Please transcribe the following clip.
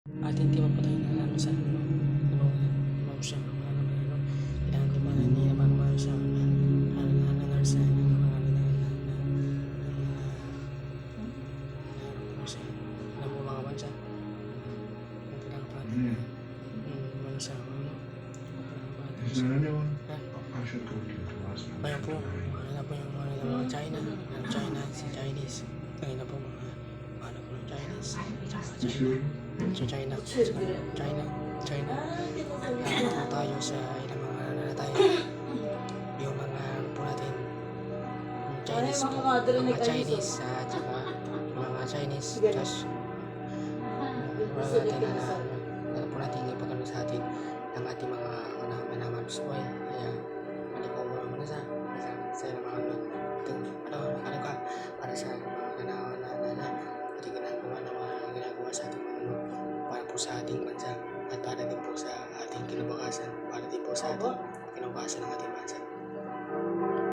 At hindi mapatay na ano sa ano siya kailangan ko man hindi naman man siya nurse mga bansa kailangan pa man siya Is there anyone I should go to ask them? Ayan po, ano po yung mga China, si Chinese. Ayun na po mga ano po ng Chinese. Sa China. Ano tayo sa ilang mga ano na tayo. Yung mga ano po natin. Chinese po. Mga Chinese at saka mga Chinese. Just wala natin na po natin ipagano sa atin ng ating mga manaman sa buhay. Kaya malikaw mo naman sa mga ano ka para sa mga ganawa na ating ginagawa sa ating para po sa ating bansa at para din po sa ating kinabukasan, para din po sa ating kinabukasan ng ating